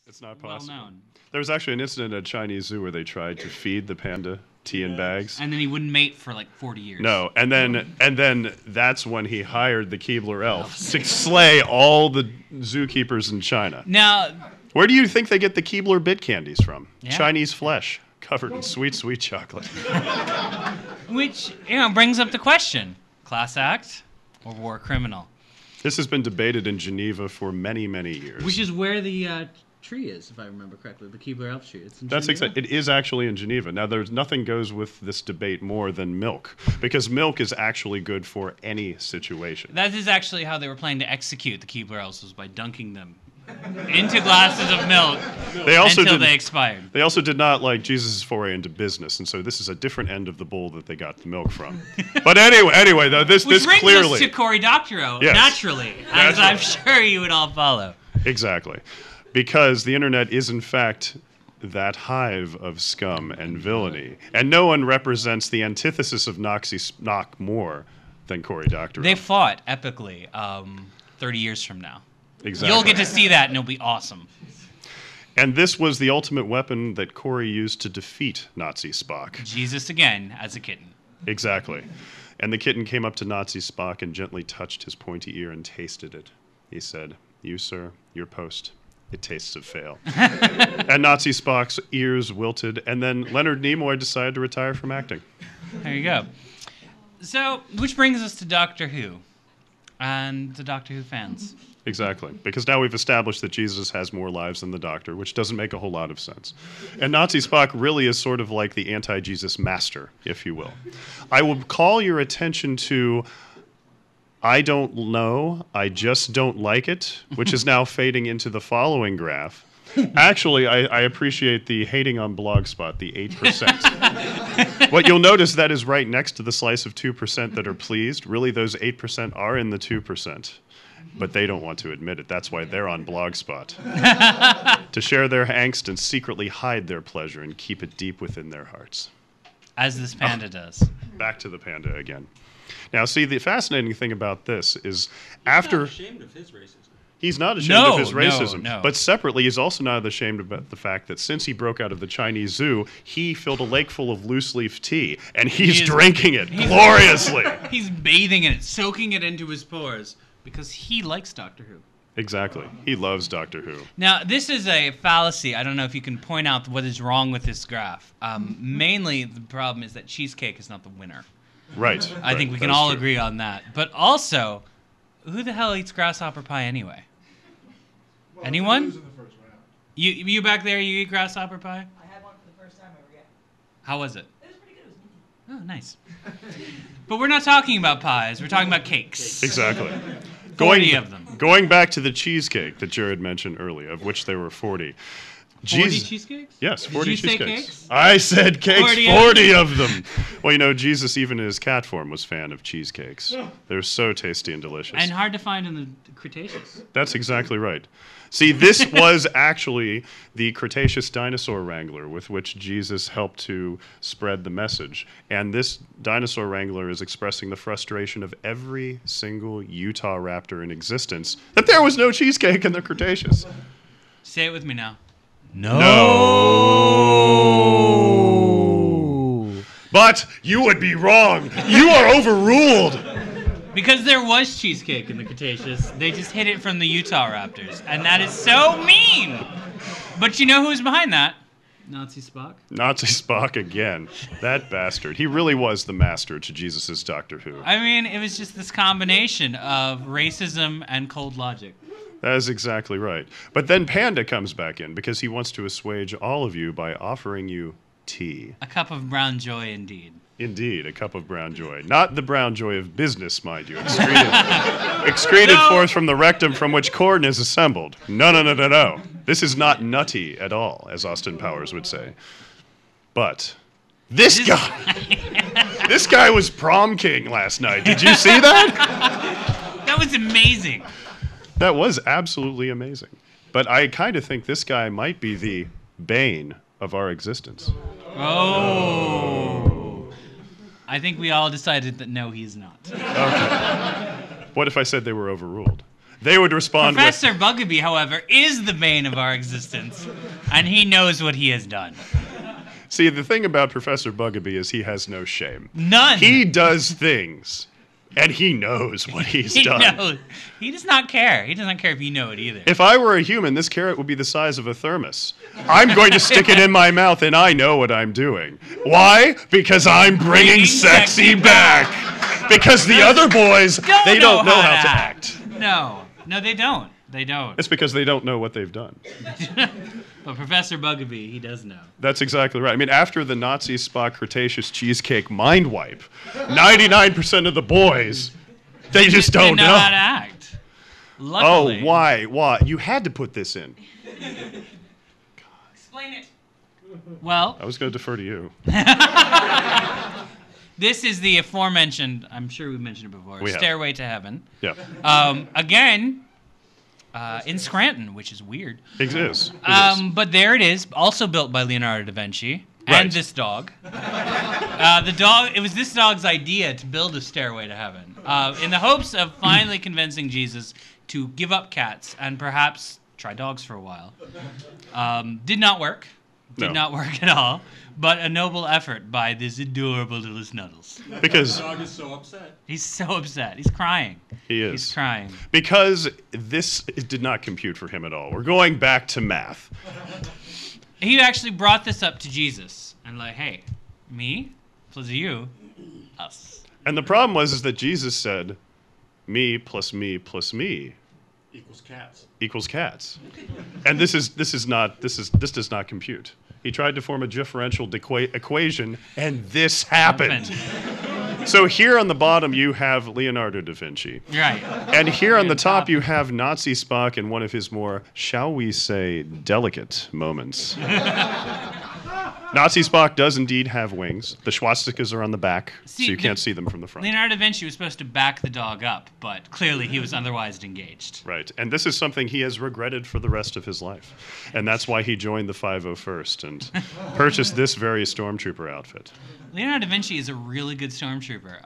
It's not possible. Well known. There was actually an incident at a Chinese zoo where they tried to feed the panda tea in bags. And then he wouldn't mate for like 40 years. No, and then that's when he hired the Keebler elf to slay all the zookeepers in China. Now, Where do you think they get the Keebler bit candies from? Yeah. Chinese flesh covered in sweet, sweet chocolate. which brings up the question: class act or war criminal? This has been debated in Geneva for many, many years. Which is where the tree is, if I remember correctly, the Keebler elf tree. It's in That's Geneva? exactly. It is actually in Geneva. Now, there's nothing goes with this debate more than milk, because milk is actually good for any situation. That is actually how they were planning to execute the Keebler elves, was by dunking them into glasses of milk until they expired. They also did not like Jesus' foray into business, and so this is a different end of the bowl that they got the milk from. But anyway, though, this Which brings clearly us to Cory Doctorow, Yes. naturally, as Naturally. I'm sure you would all follow. Exactly. Because the internet is, in fact, that hive of scum and villainy. And no one represents the antithesis of Knock more than Cory Doctorow. They fought epically 30 years from now. Exactly. You'll get to see that, and it'll be awesome. And this was the ultimate weapon that Cory used to defeat Nazi Spock. Jesus again, as a kitten. Exactly. And the kitten came up to Nazi Spock and gently touched his pointy ear and tasted it. He said, "You, sir, your post. It tastes of fail." And Nazi Spock's ears wilted, and then Leonard Nimoy decided to retire from acting. There you go. So, which brings us to Doctor Who and the Doctor Who fans. Exactly. Because now we've established that Jesus has more lives than the Doctor, which doesn't make a whole lot of sense. And Nazi Spock really is sort of like the anti-Jesus master, if you will. I will call your attention to I don't know, I just don't like it, which is now fading into the following graph. Actually, I appreciate the hating on Blogspot, the 8%. What you'll notice, that is right next to the slice of 2% that are pleased. Really, those 8% are in the 2%. But they don't want to admit it. That's why they're on Blogspot. To share their angst and secretly hide their pleasure and keep it deep within their hearts. As this panda does. Back to the panda again. Now, see, the fascinating thing about this is after... He's not ashamed of his racism. He's not ashamed of his No, racism. no. But separately, he's also not ashamed about the fact that since he broke out of the Chinese zoo, he filled a lake full of loose-leaf tea, and he's drinking it gloriously. He's bathing in it, soaking it into his pores, because he likes Doctor Who. Exactly. He loves Doctor Who. Now, this is a fallacy. I don't know if you can point out what is wrong with this graph. Mainly, the problem is that cheesecake is not the winner. Right. I think we can all agree on that. But also, who the hell eats grasshopper pie anyway? Well, Anyone? lose in the first round. You back there, you eat grasshopper pie? I had one for the first time ever, yeah. How was it? It was pretty good. It was Oh, nice. But we're not talking about pies. We're talking about cakes. Exactly. 40 of them. Going back to the cheesecake that Jared mentioned earlier, of which there were 40. 40 cheesecakes? Yes, Did 40 you say cheesecakes. cakes? I said cakes, 40 40 of of them. Well, you know, Jesus, even in his cat form, was fan of cheesecakes. They're so tasty and delicious. And hard to find in the Cretaceous. That's exactly right. See, this was actually the Cretaceous dinosaur wrangler with which Jesus helped to spread the message. And this dinosaur wrangler is expressing the frustration of every single Utah raptor in existence that there was no cheesecake in the Cretaceous. Say it with me now. No. But you would be wrong. You are overruled. Because there was cheesecake in the Cretaceous. They just hid it from the Utah Raptors. And that is so mean. But you know who's behind that? Nazi Spock. Nazi Spock again. That bastard. He really was the master to Jesus' Doctor Who. I mean, it was just this combination of racism and cold logic. That is exactly right. But then Panda comes back in because he wants to assuage all of you by offering you tea. A cup of brown joy indeed. Indeed, a cup of brown joy. Not the brown joy of business, mind you. Excreted forth from the rectum from which corn is assembled. No. This is not nutty at all, as Austin Powers would say. But this guy... This guy was prom king last night. Did you see that? That was amazing. That was absolutely amazing. But I kind of think this guy might be the bane of our existence. Oh. I think we all decided that no, he's not. Okay. What if I said they were overruled? They would respond Professor Bugabee, however, is the bane of our existence, and he knows what he has done. See, the thing about Professor Bugabee is he has no shame. None. He does things, and he knows what he's He done. knows. He does not care. He doesn't care if you know it either. If I were a human, this carrot would be the size of a thermos. I'm going to stick it in my mouth, and I know what I'm doing. Why? Because I'm bringing sexy back. Because the other boys, they don't know how to act. No, they don't. They don't. It's because they don't know what they've done. But Professor Bugabee, he does know. That's exactly right. I mean, after the Nazi Spock Cretaceous cheesecake mind wipe, 99% of the boys, they just don't know how to act. Luckily. Oh, why? Why? You had to put this in. Explain it. Well, I was going to defer to you. this is the aforementioned, I'm sure we've mentioned it before, We have. Stairway to Heaven. Yeah. Again, in Scranton, which is weird. It is. But there it is, also built by Leonardo da Vinci and Right. this dog. It was this dog's idea to build a stairway to heaven in the hopes of finally convincing Jesus to give up cats and perhaps try dogs for a while. Did not work. Did No. not work at all. But a noble effort by this adorable little Snuddles. Because The dog is so upset. He's so upset. He's crying. he is. He's crying. Because this did not compute for him at all. We're going back to math. He actually brought this up to Jesus and like, hey, me plus you, us. And the problem was that Jesus said, me plus me plus me Equals cats. equals cats. And this does not compute. He tried to form a differential equation, and this happened. So here on the bottom you have Leonardo da Vinci. Right. And here on the top you have Nazi Spock in one of his more, shall we say, delicate moments. Nazi Spock does indeed have wings. The swastikas are on the back, so you can't see them from the front. Leonardo da Vinci was supposed to back the dog up, but clearly he was otherwise engaged. Right, and this is something he has regretted for the rest of his life. And that's why he joined the 501st and purchased this very stormtrooper outfit. Leonardo da Vinci is a really good stormtrooper.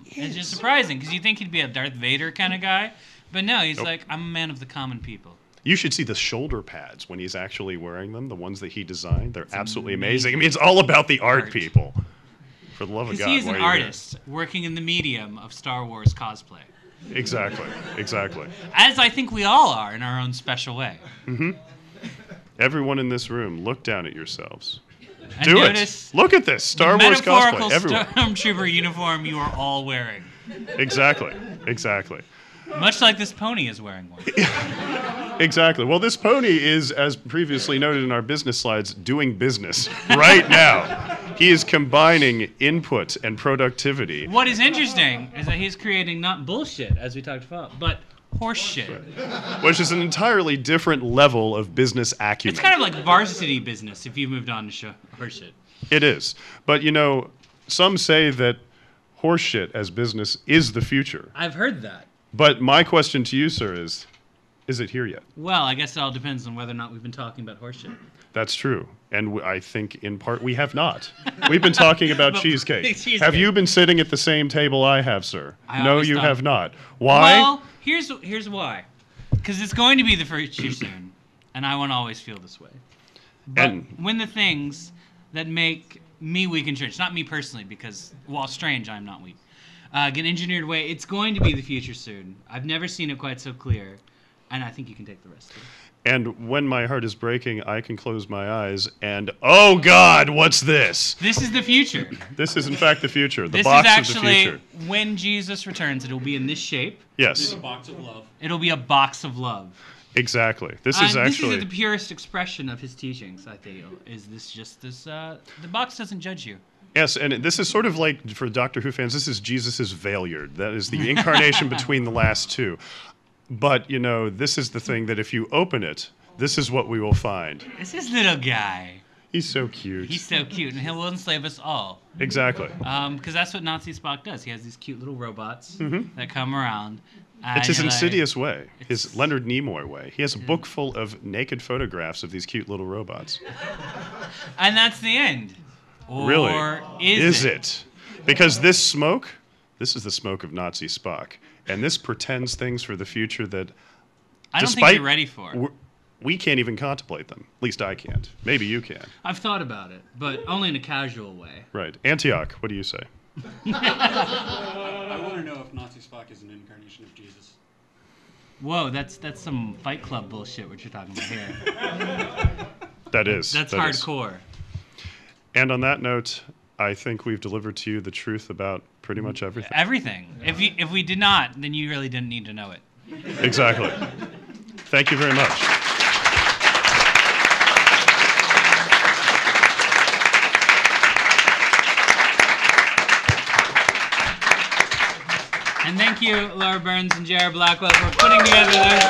It's just surprising, because you think he'd be a Darth Vader kind of guy, but no, he's like, I'm a man of the common people. You should see the shoulder pads when he's actually wearing them, the ones that he designed. They're absolutely amazing. I mean, it's all about the art, people. For the love of God. Because he's why an are you here? artist working in the medium of Star Wars cosplay. Exactly, exactly. As I think we all are in our own special way. Everyone in this room, look down at yourselves. And Do notice it. Look at this. Star the Wars metaphorical cosplay. Everyone. stormtrooper uniform you are all wearing. Exactly, exactly. Much like this pony is wearing one. Exactly. Well, this pony is, as previously noted in our business slides, doing business right now. He is combining input and productivity. What is interesting is that he's creating not bullshit, as we talked about, but horse shit. Which is an entirely different level of business acumen. It's kind of like varsity business if you moved on to show horse shit. It is. But, you know, some say that horseshit as business is the future. I've heard that. But my question to you, sir, is it here yet? Well, I guess it all depends on whether or not we've been talking about horse shit. That's true. And I think in part we have not. We've been talking about cheesecake. Cheesecake. Have you been sitting at the same table I have, sir? I No, always you thought- have not. Why? Well, here's why. Because it's going to be the future soon, and I won't always feel this way. But And- when the things that make me weak in church, not me personally, because while strange, I'm not weak, get engineered away, it's going to be the future soon. I've never seen it quite so clear, and I think you can take the rest of it. And when my heart is breaking, I can close my eyes and, oh God, what's this? This is the future. This is in fact the future. The This box is of the actually future. when Jesus returns. It'll be in this shape. Yes, A box of love. It'll be a box of love. exactly. This is actually. This is the purest expression of his teachings. I feel is this just this. The box doesn't judge you. Yes, and this is sort of like, for Doctor Who fans, this is Jesus' Valiard. That is the incarnation between the last two. But, you know, this is the thing that if you open it, this is what we will find. This is little guy. He's so cute. He's so cute, and he'll enslave us all. Exactly. Because that's what Nazi Spock does. He has these cute little robots that come around. It's his you're like- insidious way, his Leonard Nimoy way. He has a book full of naked photographs of these cute little robots. And that's the end. Or Really? is it? Because this is the smoke of Nazi Spock. And this pretends things for the future that I don't think Despite- you're ready for it. We can't even contemplate them. At least I can't. Maybe you can. I've thought about it, but only in a casual way. Right. Antioch, what do you say? I want to know if Nazi Spock is an incarnation of Jesus. Whoa, that's some Fight Club bullshit what you're talking about here. That is. That's that is. hardcore. And on that note, I think we've delivered to you the truth about pretty much everything. Everything. If we did not, then you really didn't need to know it. Exactly. Thank you very much. And thank you, Laura Burns and Jared Blackwell, for putting together this